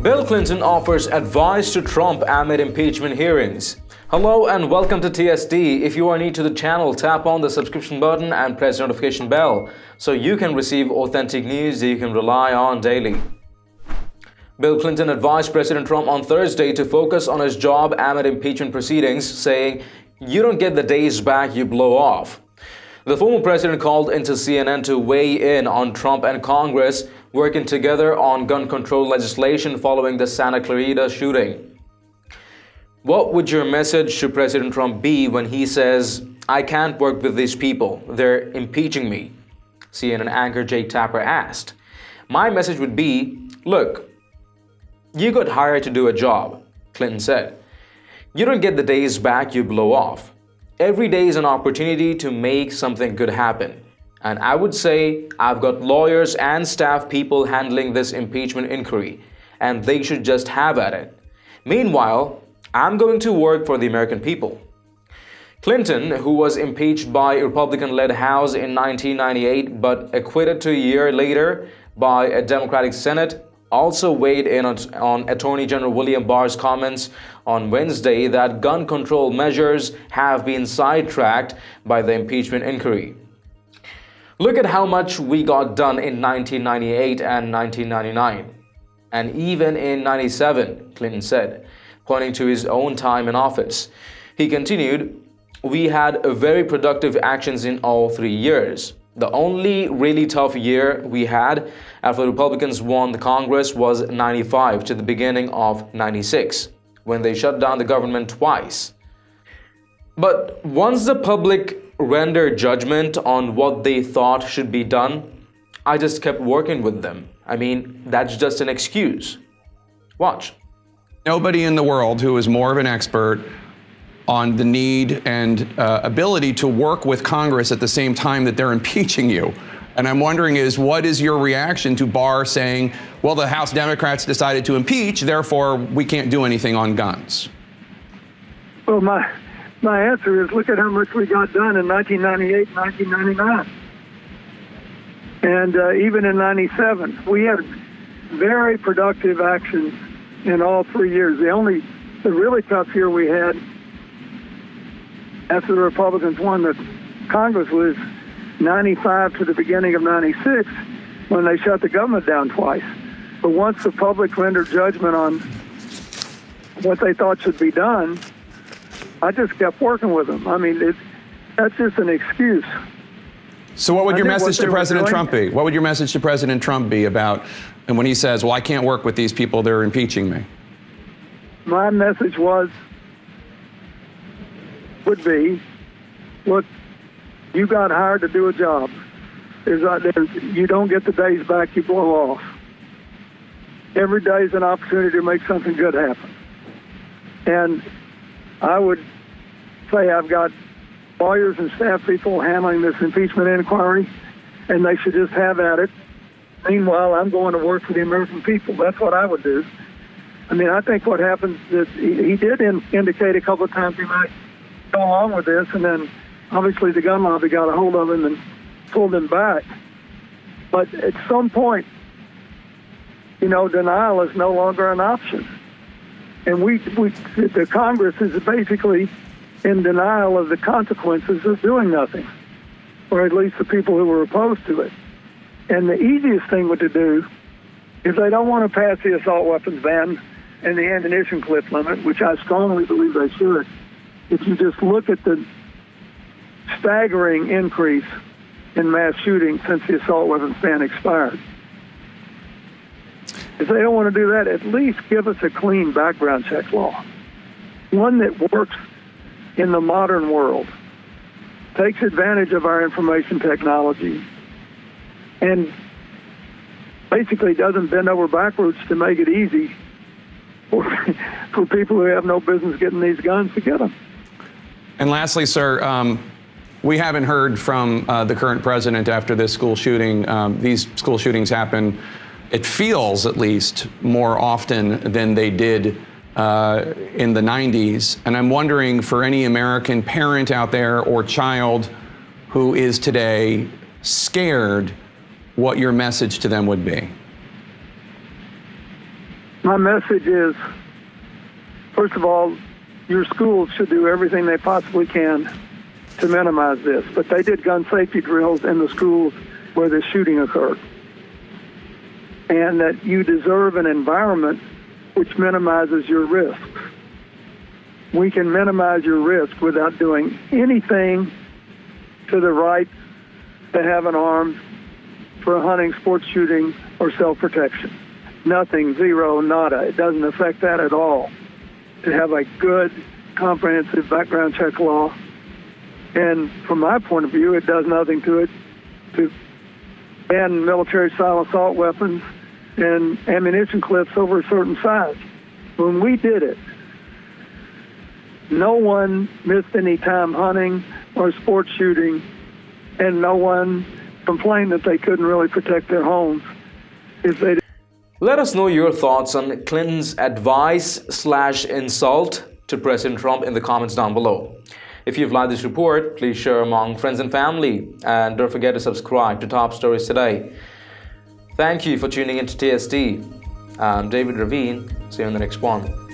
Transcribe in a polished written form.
Bill Clinton offers advice to Trump amid impeachment hearings. Hello and welcome to TSD. If you are new to the channel, tap on the subscription button and press the notification bell so you can receive authentic news that you can rely on daily. Bill Clinton advised President Trump on Thursday to focus on his job amid impeachment proceedings, saying, "You don't get the days back you blow off." The former president called into CNN to weigh in on Trump and Congress working together on gun control legislation following the Santa Clarita shooting. What would your message to President Trump be when he says, "I can't work with these people, they're impeaching me"? CNN anchor Jake Tapper asked. "My message would be, look, you got hired to do a job," Clinton said. "You don't get the days back you blow off. Every day is an opportunity to make something good happen. And I would say I've got lawyers and staff people handling this impeachment inquiry, and they should just have at it. Meanwhile, I'm going to work for the American people." Clinton, who was impeached by a Republican-led House in 1998 but acquitted 2 years later by a Democratic Senate, also weighed in on Attorney General William Barr's comments on Wednesday that gun control measures have been sidetracked by the impeachment inquiry. "Look at how much we got done in 1998 and 1999, and even in 97, Clinton said, pointing to his own time in office. He continued, "We had very productive actions in all 3 years. The only really tough year we had after the Republicans won the Congress was 95 to the beginning of 96, when they shut down the government twice. But once the public rendered judgment on what they thought should be done, I just kept working with them. I mean, that's just an excuse. Watch." Nobody in the world who is more of an expert on the need and ability to work with Congress at the same time that they're impeaching you. And I'm wondering what is your reaction to Barr saying, well, the House Democrats decided to impeach, therefore we can't do anything on guns? Well, my answer is look at how much we got done in 1998 and 1999. And even in 97, we had very productive actions in all 3 years. The really tough year we had after the Republicans won the Congress was 95 to the beginning of 96 when they shut the government down twice. But once the public rendered judgment on what they thought should be done, I just kept working with them. I mean, that's just an excuse. So what would your message to President Trump be? What would your message to President Trump be about, and when he says, well, I can't work with these people, they're impeaching me? My message would be, look, you got hired to do a job. You don't get the days back you blow off. Every day is an opportunity to make something good happen. And I would say I've got lawyers and staff people handling this impeachment inquiry, and they should just have at it. Meanwhile, I'm going to work for the American people. That's what I would do. I mean, I think what happens is he did indicate a couple of times he might go along with this, and then obviously the gun lobby got a hold of him and pulled him back. But at some point, denial is no longer an option. And the Congress is basically in denial of the consequences of doing nothing, or at least the people who were opposed to it. And the easiest thing to do is they don't want to pass the assault weapons ban and the ammunition clip limit, which I strongly believe they should. If you just look at the staggering increase in mass shootings since the assault weapons ban expired. If they don't want to do that, at least give us a clean background check law, one that works in the modern world, takes advantage of our information technology, and basically doesn't bend over backwards to make it easy for people who have no business getting these guns to get them. And lastly, sir, we haven't heard from the current president after this school shooting. These school shootings happen, it feels at least, more often than they did in the 90s. And I'm wondering, for any American parent out there or child who is today scared, what your message to them would be. My message is, first of all, your schools should do everything they possibly can to minimize this. But they did gun safety drills in the schools where the shooting occurred. And that you deserve an environment which minimizes your risks. We can minimize your risk without doing anything to the right to have an arm for hunting, sports shooting, or self-protection. Nothing, zero, nada. It doesn't affect that at all. To have a good, comprehensive background check law. And from my point of view, it does nothing to it to ban military-style assault weapons and ammunition clips over a certain size. When we did it, no one missed any time hunting or sports shooting, and no one complained that they couldn't really protect their homes if they didn't. Let us know your thoughts on Clinton's advice/insult to President Trump in the comments down below. If you've liked this report, please share among friends and family, and don't forget to subscribe to Top Stories Today. Thank you for tuning in to TSD. I'm David Ravine. See you in the next one.